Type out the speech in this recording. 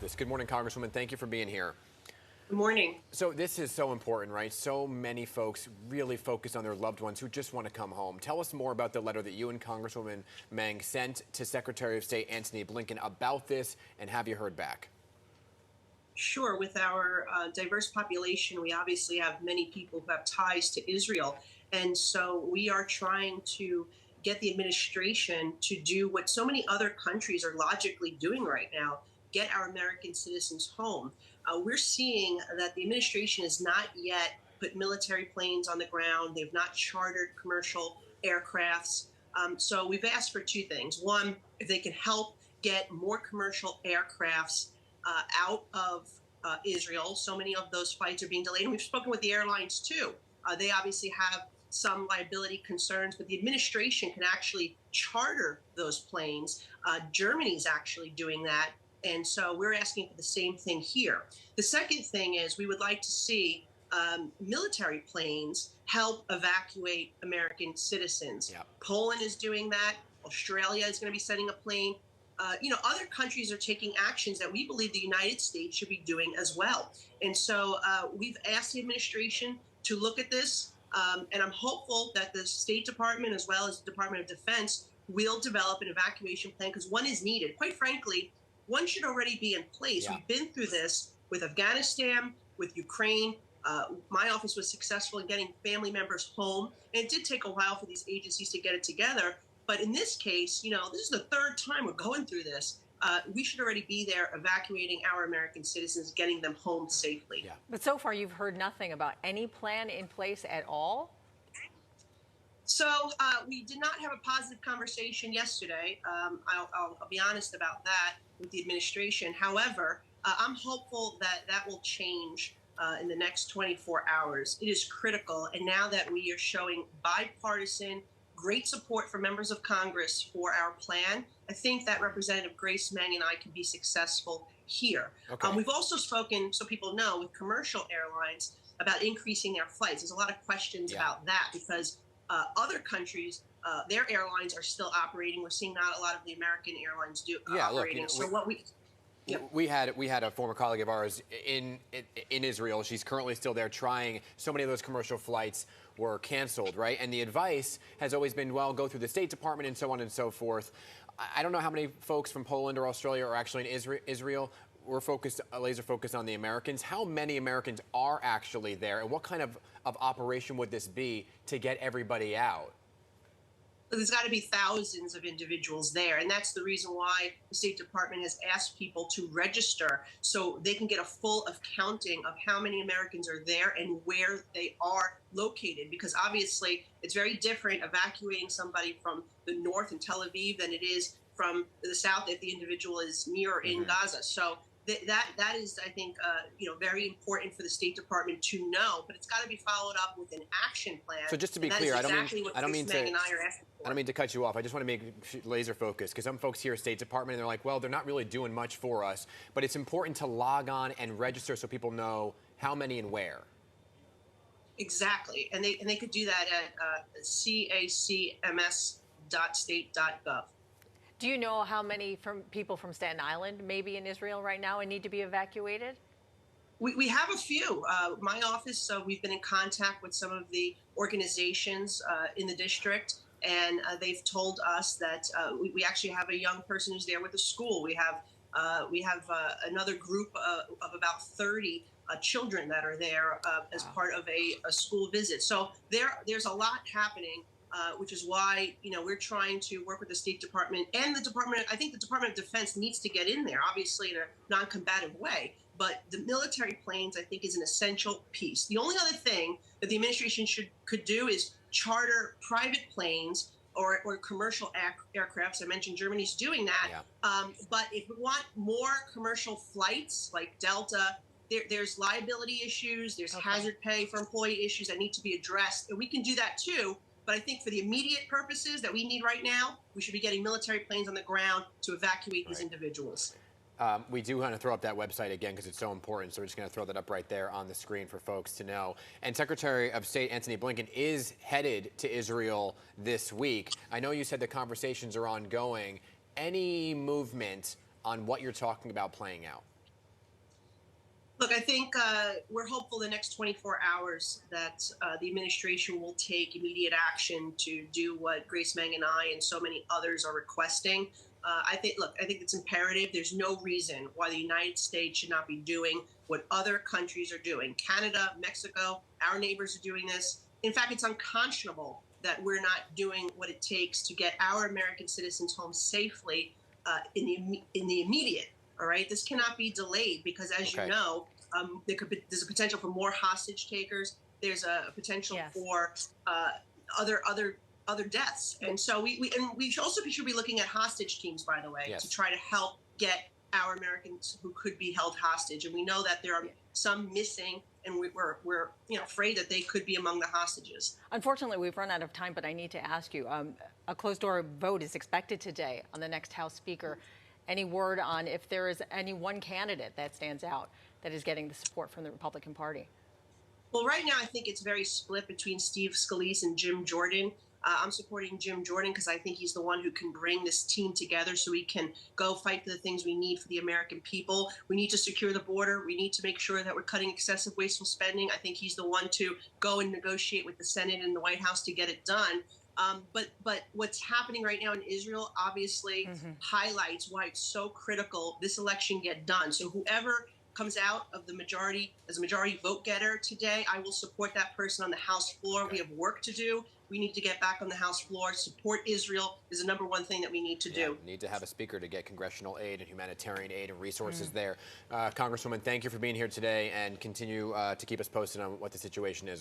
this. Good morning, Congresswoman. Thank you for being here. Good morning. So this is so important, right? So many folks really focus on their loved ones who just want to come home. Tell us more about the letter that you and Congresswoman Meng sent to Secretary of State Antony Blinken about this, and have you heard back? Sure. With our diverse population, we obviously have many people who have ties to Israel. And so we are trying to get the administration to do what so many other countries are logically doing right now, get our American citizens home. We're seeing that the administration has not yet put military planes on the ground. They've not chartered commercial aircrafts. So we've asked for two things. One, if they can help get more commercial aircrafts out of Israel. So many of those flights are being delayed. And we've spoken with the airlines too. They obviously have some liability concerns, but the administration can actually charter those planes. Germany's actually doing that. And so we're asking for the same thing here. The second thing is we would like to see military planes help evacuate American citizens. Yeah. Poland is doing that. Australia is going to be sending a plane. Other countries are taking actions that we believe the United States should be doing as well. And so we've asked the administration to look at this. And I'm hopeful that the State Department, as well as the Department of Defense, will develop an evacuation plan because one is needed. Quite frankly, one should already be in place. Yeah. We've been through this with Afghanistan, with Ukraine. My office was successful in getting family members home. And it did take a while for these agencies to get it together. But in this case, this is the third time we're going through this. We should already be there evacuating our American citizens, getting them home safely. Yeah. But so far, you've heard nothing about any plan in place at all? So we did not have a positive conversation yesterday. I'll be honest about that with the administration. However, I'm hopeful that that will change in the next 24 hours. It is critical. And now that we are showing bipartisan great support for members of Congress for our plan, I think that Representative Grace Meng and I can be successful here. Okay. We've also spoken, so people know, with commercial airlines about increasing their flights. There's a lot of questions about that because other countries, their airlines are still operating. We're seeing not a lot of the American airlines operating. We had a former colleague of ours in Israel. She's currently still there trying. So many of those commercial flights were canceled, right? And the advice has always been, well, go through the State Department and so on and so forth. I don't know how many folks from Poland or Australia are actually in Israel. We're laser focused on the Americans. How many Americans are actually there, and what kind of operation would this be to get everybody out? There's got to be thousands of individuals there. And that's the reason why the State Department has asked people to register so they can get a full accounting of how many Americans are there and where they are located. Because obviously it's very different evacuating somebody from the north in Tel Aviv than it is from the south if the individual is near or in Gaza. So that is, I think, very important for the State Department to know, but it's got to be followed up with an action plan. So just to be clear, I don't mean to cut you off. I just want to make laser focus because some folks here at State Department and they're like, well, they're not really doing much for us, but it's important to log on and register so people know how many and where. Exactly, and they could do that at cacms.state.gov. Do you know how many people from Staten Island may be in Israel right now and need to be evacuated? We have a few. My office, we've been in contact with some of the organizations in the district, and they've told us that we actually have a young person who's there with a school. We have another group of about 30 children that are there as part of a school visit. So there's a lot happening. Which is why, we're trying to work with the State Department and the Department. I think the Department of Defense needs to get in there, obviously in a non-combative way. But the military planes, I think, is an essential piece. The only other thing that the administration could do is charter private planes or commercial aircrafts. I mentioned Germany's doing that. Yeah. But if we want more commercial flights like Delta, there's liability issues, there's hazard pay for employee issues that need to be addressed. And we can do that too. But I think for the immediate purposes that we need right now, we should be getting military planes on the ground to evacuate these individuals. We do want to throw up that website again because it's so important. So we're just going to throw that up right there on the screen for folks to know. And Secretary of State Antony Blinken is headed to Israel this week. I know you said the conversations are ongoing. Any movement on what you're talking about playing out? Look, I think we're hopeful the next 24 hours that the administration will take immediate action to do what Grace Meng and I and so many others are requesting. I think it's imperative. There's no reason why the United States should not be doing what other countries are doing. Canada, Mexico, our neighbors are doing this. In fact, it's unconscionable that we're not doing what it takes to get our American citizens home safely in the immediate. All right, this cannot be delayed because, as you Okay. know, there's a potential for more hostage takers. There's a potential Yes. for other deaths, and so we should be looking at hostage teams, by the way, to Yes. try to help get our Americans who could be held hostage. And we know that there are some missing, and we're afraid that they could be among the hostages. Unfortunately, we've run out of time, but I need to ask you, a closed-door vote is expected today on the next House Speaker. Any word on if there is any one candidate that stands out that is getting the support from the Republican Party? Well, right now I think it's very split between Steve Scalise and Jim Jordan. I'm supporting Jim Jordan because I think he's the one who can bring this team together so we can go fight for the things we need for the American people. We need to secure the border. We need to make sure that we're cutting excessive wasteful spending. I think he's the one to go and negotiate with the Senate and the White House to get it done. But what's happening right now in Israel obviously highlights why it's so critical this election get done. So whoever comes out of the majority as a majority vote getter today, I will support that person on the House floor. Okay. We have work to do. We need to get back on the House floor. Support Israel is the number one thing that we need to do. Need to have a speaker to get congressional aid and humanitarian aid and resources there. Congresswoman, thank you for being here today and continue to keep us posted on what the situation is, okay?